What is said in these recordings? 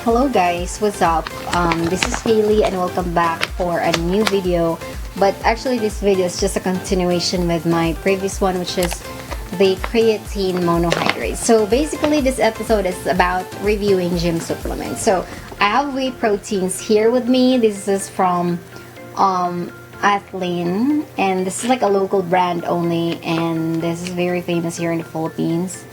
Hello guys, what's up? This is Hayley and welcome back for a new video. But actually this video is just a continuation with my previous one, which is the creatine monohydrate. So basically this episode is about reviewing gym supplements. So I have whey proteins here with me. This is from Athlean, and this is like a local brand only, and this is very famous here in the Philippines.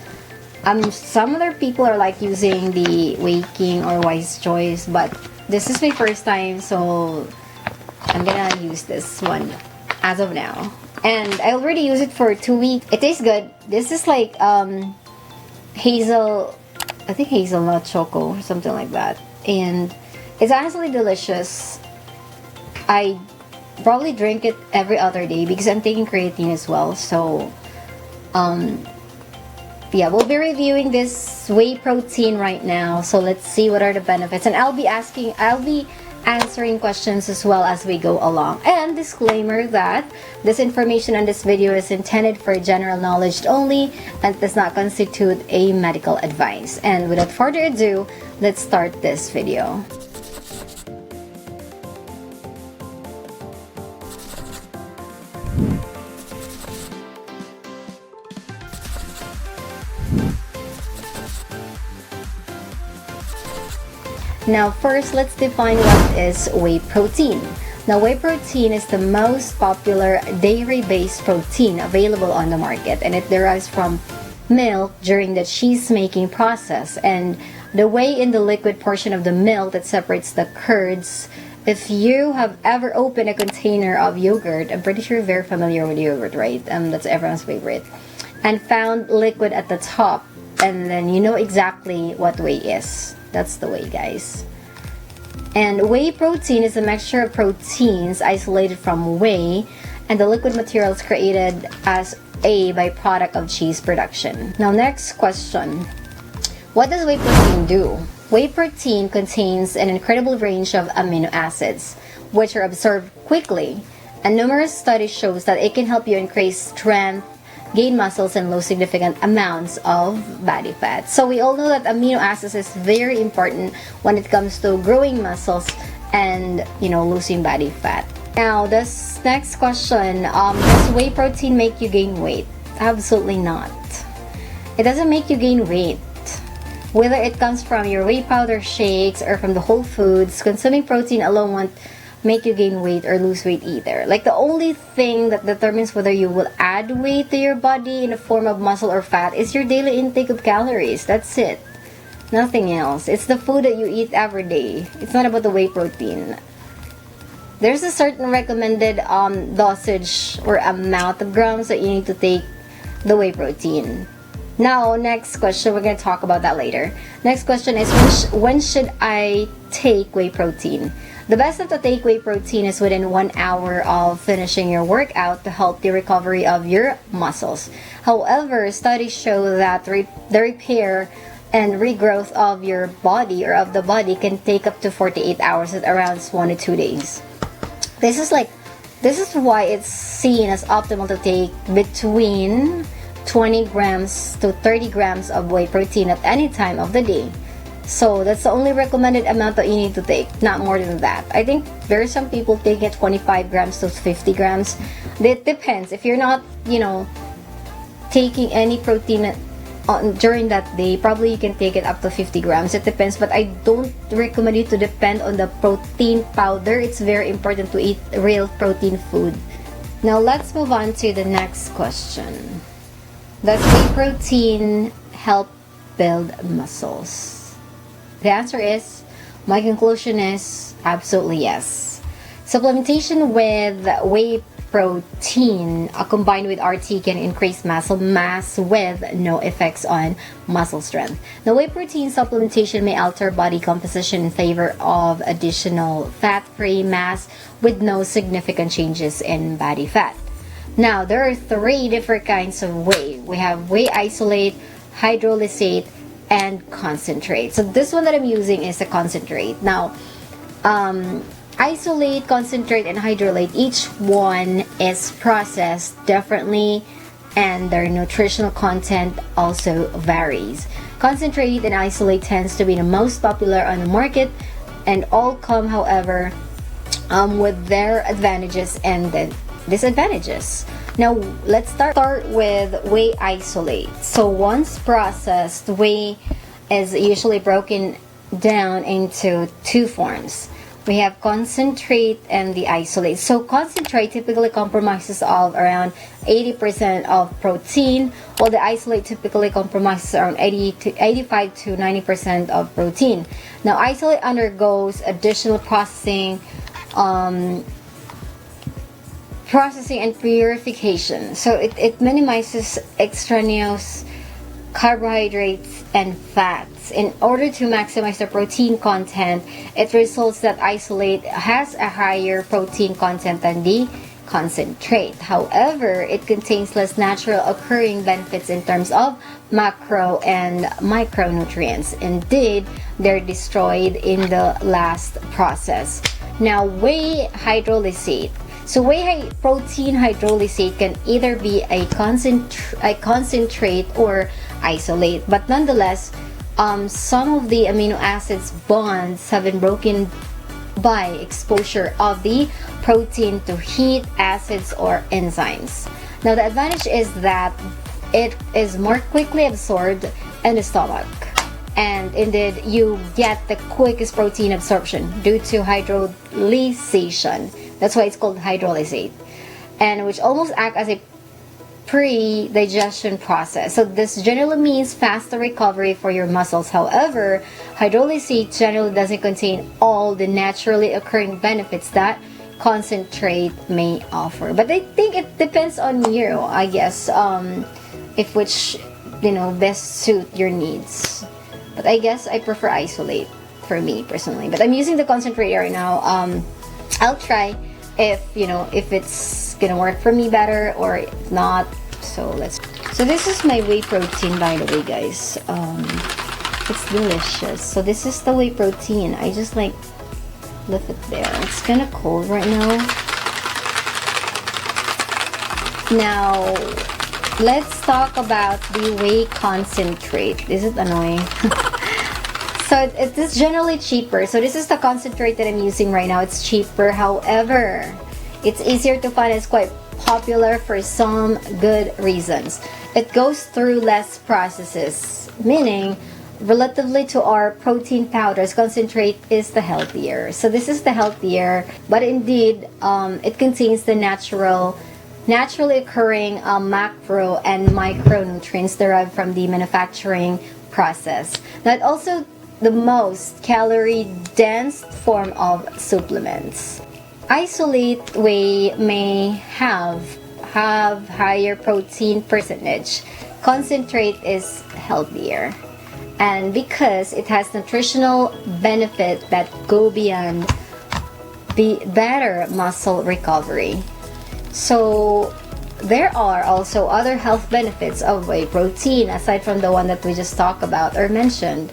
Some other people are like using the Whey King or Wise Choice, but this is my first time, so I'm gonna use this one as of now. And I already used it for 2 weeks. It tastes good. This is like hazel, I think hazelnut choco or something like that, and it's honestly delicious. I probably drink it every other day because I'm taking creatine as well. So yeah, we'll be reviewing this whey protein right now. So let's see what are the benefits, and I'll be answering questions as well as we go along. And disclaimer that this information on this video is intended for general knowledge only and does not constitute a medical advice. And without further ado, let's start this video. Now first, let's define what is whey protein. Now whey protein is the most popular dairy-based protein available on the market, and it derives from milk during the cheese making process and the whey in the liquid portion of the milk that separates the curds. If you have ever opened a container of yogurt, I'm pretty sure you're very familiar with yogurt, right? That's everyone's favorite, and found liquid at the top, and then you know exactly what whey is. That's the whey, guys. And whey protein is a mixture of proteins isolated from whey and the liquid materials created as a byproduct of cheese production. Now next question. What does whey protein do? Whey protein contains an incredible range of amino acids which are absorbed quickly, and numerous studies shows that it can help you increase strength, gain muscles, and lose significant amounts of body fat. So we all know that amino acids is very important when it comes to growing muscles and, you know, losing body fat. Now this next question, does whey protein make you gain weight? Absolutely not. It doesn't make you gain weight. Whether it comes from your whey powder shakes or from the whole foods, consuming protein alone won't make you gain weight or lose weight either. Like, the only thing that determines whether you will add weight to your body in the form of muscle or fat is your daily intake of calories. That's it. Nothing else. It's the food that you eat every day. It's not about the whey protein. There's a certain recommended dosage or amount of grams that you need to take the whey protein. Now, next question, we're going to talk about that later. Next question is, when should I take whey protein? The best time to take whey protein is within 1 hour of finishing your workout to help the recovery of your muscles. However, studies show that the repair and regrowth of your body or of the body can take up to 48 hours at around 1 to 2 days. This is why it's seen as optimal to take between 20 grams to 30 grams of whey protein at any time of the day. So that's the only recommended amount that you need to take, not more than that. I think there are some people taking it 25 grams to 50 grams. It depends. If you're not, you know, taking any protein during that day, probably you can take it up to 50 grams. It depends, but I don't recommend you to depend on the protein powder. It's very important to eat real protein food. Now let's move on to the next question. Does whey protein help build muscles? The answer is, my conclusion is absolutely yes. Supplementation with whey protein combined with RT can increase muscle mass with no effects on muscle strength. Now, whey protein supplementation may alter body composition in favor of additional fat-free mass with no significant changes in body fat. Now, there are 3 different kinds of whey. We have whey isolate, hydrolysate, and concentrate. So this one that I'm using is a concentrate. Now, isolate, concentrate, and hydrolate, each one is processed differently and their nutritional content also varies. Concentrate and isolate tends to be the most popular on the market, and all come, however, with their advantages and the disadvantages. Now let's start with whey isolate. So once processed, whey is usually broken down into two forms. We have concentrate and the isolate. So concentrate typically comprises of around 80% of protein, while the isolate typically comprises around 85 to 90% of protein. Now isolate undergoes additional processing and purification. So it minimizes extraneous carbohydrates and fats. In order to maximize the protein content, it results that isolate has a higher protein content than the concentrate. However, it contains less natural occurring benefits in terms of macro and micronutrients. Indeed, they're destroyed in the last process. Now, whey hydrolysate. So whey protein hydrolysate can either be a concentrate or isolate, but nonetheless, some of the amino acids bonds have been broken by exposure of the protein to heat, acids, or enzymes. Now the advantage is that it is more quickly absorbed in the stomach, and indeed you get the quickest protein absorption due to hydrolysation. That's why it's called hydrolysate, and which almost act as a pre-digestion process. So this generally means faster recovery for your muscles. However, hydrolysate generally doesn't contain all the naturally occurring benefits that concentrate may offer. But I think it depends on you, I guess, if which best suit your needs. But I guess I prefer isolate for me personally. But I'm using the concentrate right now. I'll try if it's gonna work for me better or not. So this is my whey protein, by the way, guys. It's delicious. So this is the whey protein. I just like left it there. It's kind of cold right now. Now let's talk about the whey concentrate. Is it annoying? So it is generally cheaper. So this is the concentrate that I'm using right now. It's cheaper. However, it's easier to find. It's quite popular for some good reasons. It goes through less processes, meaning relatively to our protein powders, concentrate is the healthier. So this is the healthier, but indeed it contains the naturally occurring macro and micronutrients derived from the manufacturing process. Now it also the most calorie dense form of supplements. Isolate whey may have higher protein percentage. Concentrate is healthier, and because it has nutritional benefits that go beyond the better muscle recovery. So there are also other health benefits of whey protein aside from the one that we just talked about or mentioned.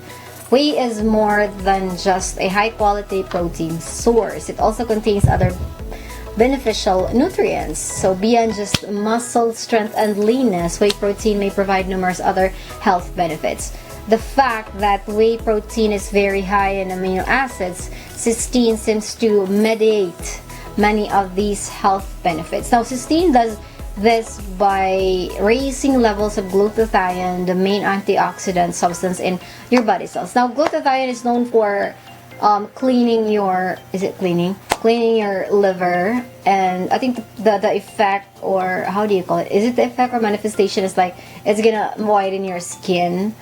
Whey is more than just a high quality protein source. It also contains other beneficial nutrients. So beyond just muscle strength and leanness, whey protein may provide numerous other health benefits. The fact that whey protein is very high in amino acids, cysteine, seems to mediate many of these health benefits. Now cysteine does this by raising levels of glutathione, the main antioxidant substance in your body cells. Now glutathione is known for cleaning your liver, and I think the effect, or how do you call it, is it the effect or manifestation, is like it's gonna whiten your skin,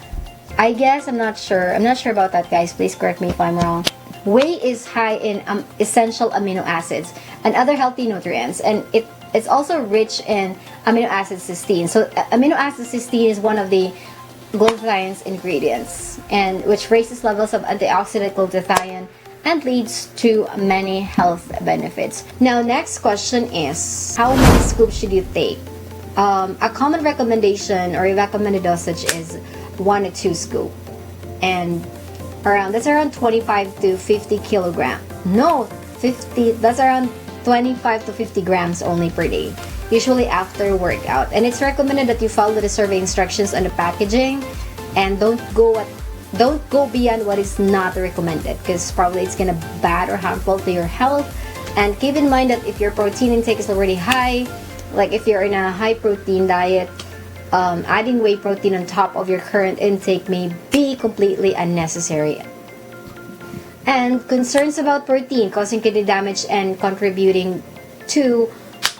I guess. I'm not sure about that, guys. Please correct me if I'm wrong. Whey is high in essential amino acids and other healthy nutrients, and it's also rich in amino acid cysteine. So amino acid cysteine is one of the glutathione's ingredients, and which raises levels of antioxidant glutathione and leads to many health benefits. Now next question is, how many scoops should you take? A common recommendation or a recommended dosage is 1 to 2 scoops, and that's around 25 to 50 kilogram. No, 50. That's around 25 to 50 grams only per day, usually after workout. And it's recommended that you follow the survey instructions on the packaging and don't go beyond what is not recommended, because probably it's gonna bad or harmful to your health. And keep in mind that if your protein intake is already high, like if you're in a high protein diet, adding whey protein on top of your current intake may be completely unnecessary. And concerns about protein causing kidney damage and contributing to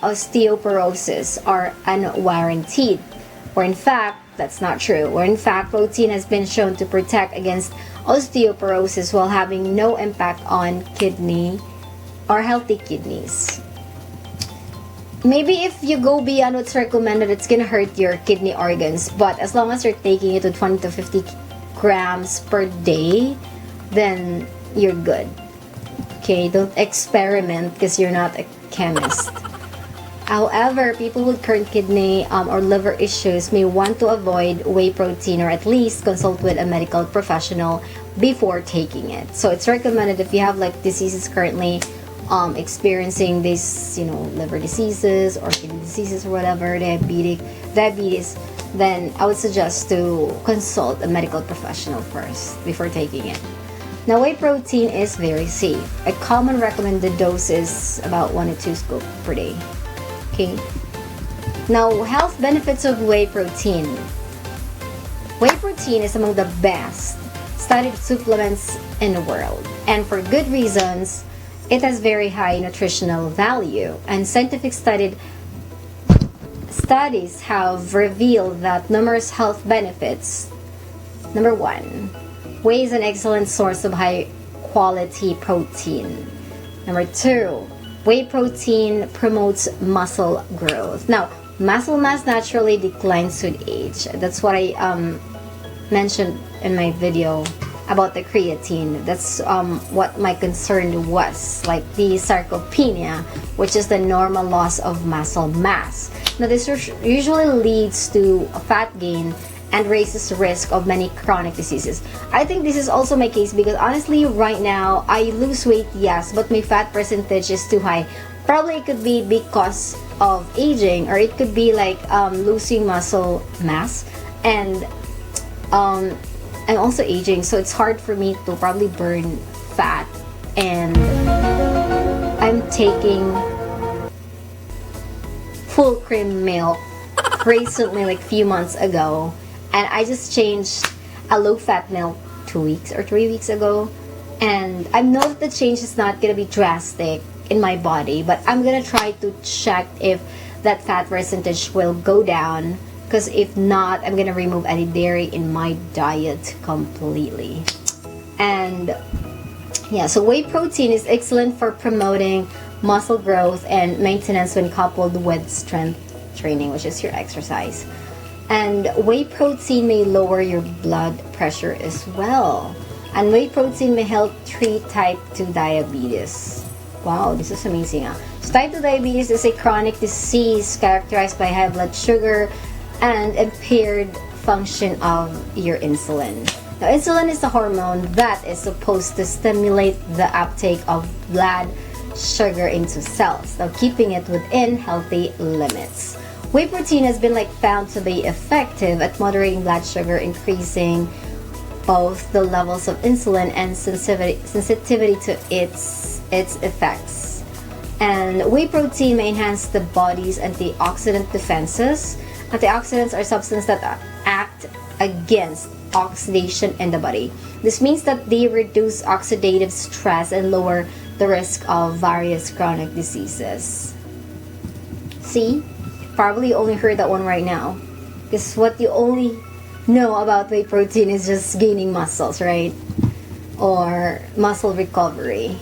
osteoporosis are unwarranted. Or in fact, that's not true. Or in fact, protein has been shown to protect against osteoporosis while having no impact on kidney or healthy kidneys. Maybe if you go beyond what's recommended, it's gonna hurt your kidney organs. But as long as you're taking it to 20 to 50 grams per day, then you're good. Okay, don't experiment because you're not a chemist. However, people with current kidney or liver issues may want to avoid whey protein, or at least consult with a medical professional before taking it. So it's recommended if you have like diseases currently experiencing this, liver diseases or kidney diseases or whatever, diabetes, then I would suggest to consult a medical professional first before taking it. Now, whey protein is very safe. A common recommended dose is about 1 to 2 scoops per day. Okay. Now, health benefits of whey protein. Whey protein is among the best studied supplements in the world, and for good reasons. It has very high nutritional value, and scientific studies have revealed that numerous health benefits. Number 1, whey is an excellent source of high quality protein. Number 2, whey protein promotes muscle growth. Now, muscle mass naturally declines with age. That's what I mentioned in my video about the creatine. That's what my concern was, like the sarcopenia, which is the normal loss of muscle mass. Now, this usually leads to a fat gain and raises the risk of many chronic diseases. I think this is also my case because honestly, right now, I lose weight, yes, but my fat percentage is too high. Probably it could be because of aging, or it could be like losing muscle mass, and I'm also aging, so it's hard for me to probably burn fat. And I'm taking full cream milk recently, like a few months ago, and I just changed a low fat milk 2 weeks or 3 weeks ago, and I know that the change is not gonna be drastic in my body, but I'm gonna try to check if that fat percentage will go down, because if not, I'm gonna remove any dairy in my diet completely. And yeah, so whey protein is excellent for promoting muscle growth and maintenance when coupled with strength training, which is your exercise. And whey protein may lower your blood pressure as well. And whey protein may help treat type 2 diabetes. Wow, this is amazing. So type 2 diabetes is a chronic disease characterized by high blood sugar and impaired function of your insulin. Now, insulin is a hormone that is supposed to stimulate the uptake of blood sugar into cells, now keeping it within healthy limits. Whey protein has been found to be effective at moderating blood sugar, increasing both the levels of insulin and sensitivity to its effects. And whey protein may enhance the body's antioxidant defenses. Antioxidants are substances that act against oxidation in the body. This means that they reduce oxidative stress and lower the risk of various chronic diseases. See? Probably only heard that one right now. Because what you only know about whey protein is just gaining muscles, right? Or muscle recovery.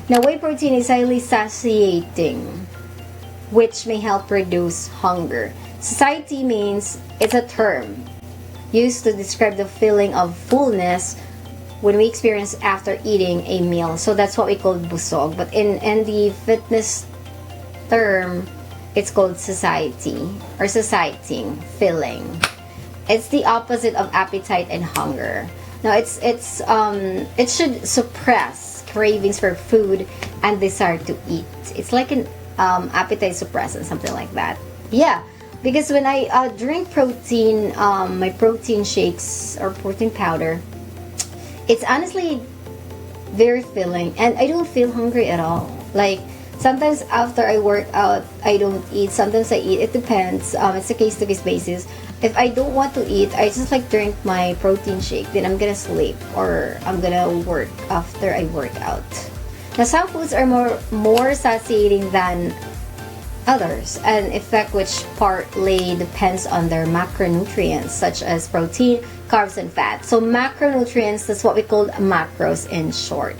Now, whey protein is highly satiating, which may help reduce hunger. Satiety means it's a term used to describe the feeling of fullness when we experience after eating a meal. So that's what we call busog. But in the fitness term, it's called satiety or satiating feeling. It's the opposite of appetite and hunger. Now, it should suppress cravings for food and desire to eat. It's like an appetite suppressant, something like that. Yeah. because when I drink protein, my protein shakes or protein powder, it's honestly very filling, and I don't feel hungry at all. Like sometimes after I work out, I don't eat. Sometimes I eat. It depends. It's a case-to-case basis. If I don't want to eat, I just like drink my protein shake. Then I'm gonna sleep or I'm gonna work after I work out. Now some foods are more satiating than others, an effect which partly depends on their macronutrients such as protein, carbs, and fat. So macronutrients, that's what we call macros in short.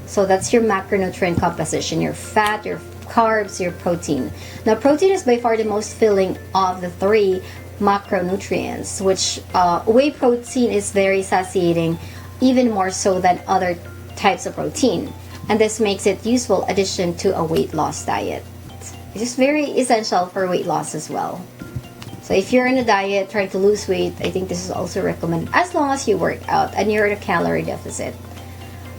So that's your macronutrient composition, your fat, your carbs, your protein. Now protein is by far the most filling of the three macronutrients, which whey protein is very satiating, even more so than other types of protein. And this makes it useful addition to a weight loss diet. It is very essential for weight loss as well. So if you're in a diet trying to lose weight, I think this is also recommended as long as you work out and you're in a calorie deficit.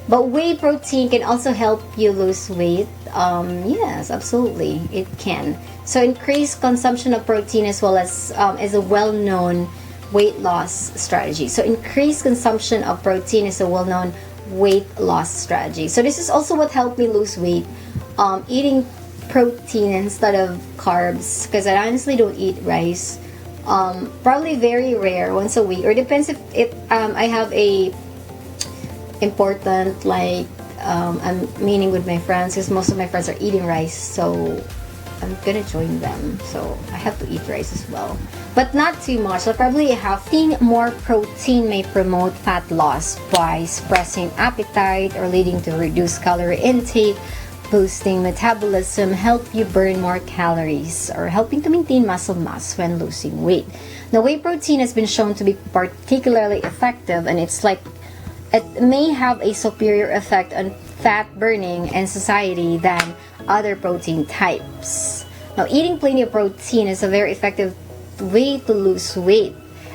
But whey protein can also help you lose weight. Yes, absolutely, it can. So increased consumption of protein as well as is a well-known weight loss strategy. So increased consumption of protein is a well-known weight loss strategy. So this is also what helped me lose weight. Eating protein instead of carbs, because I honestly don't eat rice. Probably very rare, once a week, or depends if I have a important like I'm meeting with my friends, because most of my friends are eating rice, so I'm gonna join them. So I have to eat rice as well, but not too much. So probably have eating more protein may promote fat loss by suppressing appetite or leading to reduced calorie intake, boosting metabolism, help you burn more calories, or helping to maintain muscle mass when losing weight. Now whey protein has been shown to be particularly effective, and it's like it may have a superior effect on fat burning and satiety than other protein types. Now eating plenty of protein is a very effective way to lose weight,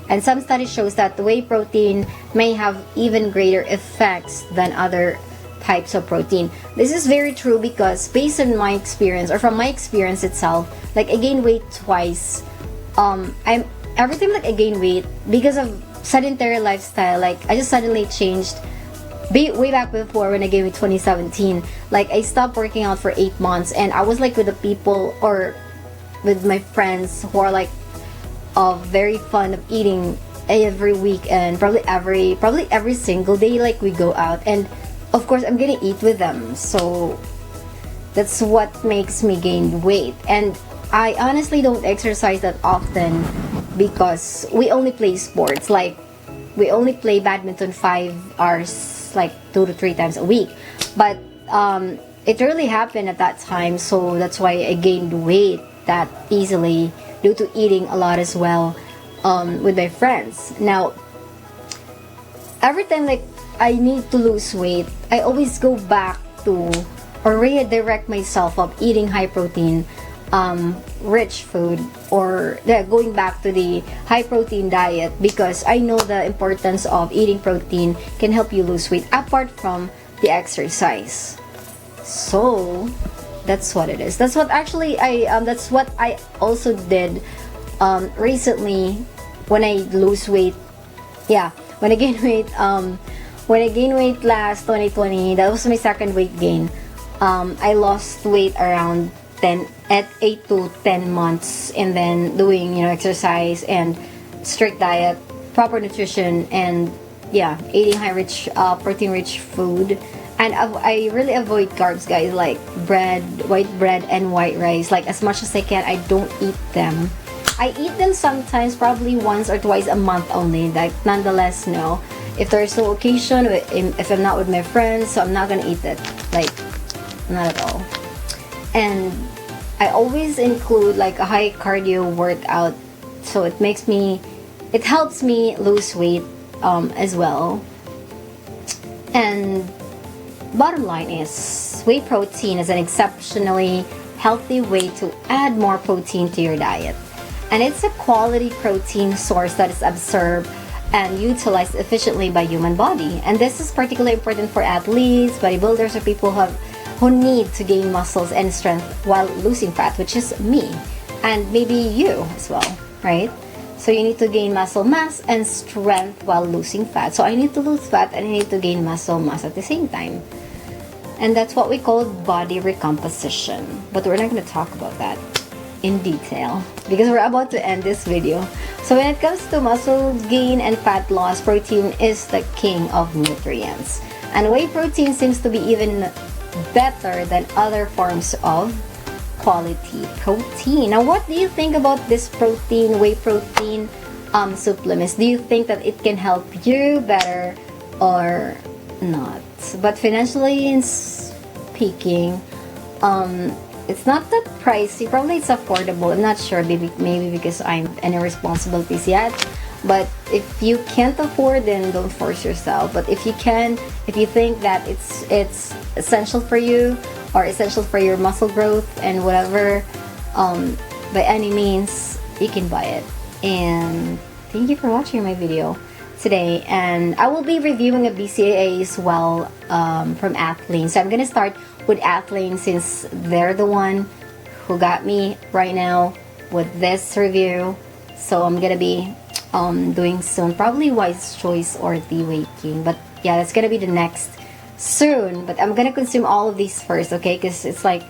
and some studies shows that the whey protein may have even greater effects than other types of protein. This is very true because based on my experience, or from my experience itself, like I gained weight twice. I'm every time like I gain weight because of sedentary lifestyle. Like I just suddenly changed. Way back before when I gained weight 2017, like I stopped working out for 8 months, and I was like with the people or with my friends who are like very fond of eating every week, and probably every single day, like we go out, and of course I'm gonna eat with them. So that's what makes me gain weight. And I honestly don't exercise that often because we only play sports. Like we only play badminton 5 hours, like 2 to 3 times a week. But it really happened at that time, so that's why I gained weight that easily due to eating a lot as well with my friends. Now every time like I need to lose weight, I always go back to or redirect myself of eating high protein rich food, or going back to the high protein diet, because I know the importance of eating protein can help you lose weight apart from the exercise. So that's what it is. That's what actually that's what I also did recently when I lose weight. Yeah, when I gain weight when I gained weight last 2020, that was my second weight gain. I lost weight around 8 to 10 months, and then doing exercise and strict diet, proper nutrition, and yeah, eating high rich protein rich food. And I really avoid carbs, guys, like bread, white bread, and white rice. Like as much as I can, I don't eat them. I eat them sometimes, probably once or twice a month only. Like nonetheless, no. If there's no occasion, if I'm not with my friends, so I'm not gonna eat it. Like not at all. And I always include like a high cardio workout, so it helps me lose weight as well. And bottom line is, whey protein is an exceptionally healthy way to add more protein to your diet, and it's a quality protein source that is absorbed and utilized efficiently by human body. And this is particularly important for athletes, bodybuilders, or people who need to gain muscles and strength while losing fat, which is me. and maybe you as well, right? So you need to gain muscle mass and strength while losing fat. So I need to lose fat and I need to gain muscle mass at the same time. And that's what we call body recomposition. But we're not going to talk about that in detail because we're about to end this video. So when it comes to muscle gain and fat loss, protein is the king of nutrients. And whey protein seems to be even better than other forms of quality protein. Now, what do you think about this protein, whey protein supplements? Do you think that it can help you better or not? But financially speaking, it's not that pricey. Probably it's affordable. I'm not sure. Maybe because I'm any responsibilities yet. But if you can't afford, then don't force yourself. But if you can, if you think that it's essential for you or essential for your muscle growth and whatever, by any means, you can buy it. And thank you for watching my video today. And I will be reviewing a BCAA as well from Athlean. So I'm gonna start with Athlean since they're the one who got me right now with this review. So I'm gonna be doing soon, probably Wise Choice or the Whey King, but yeah, that's gonna be the next soon. But I'm gonna consume all of these first, okay, because it's like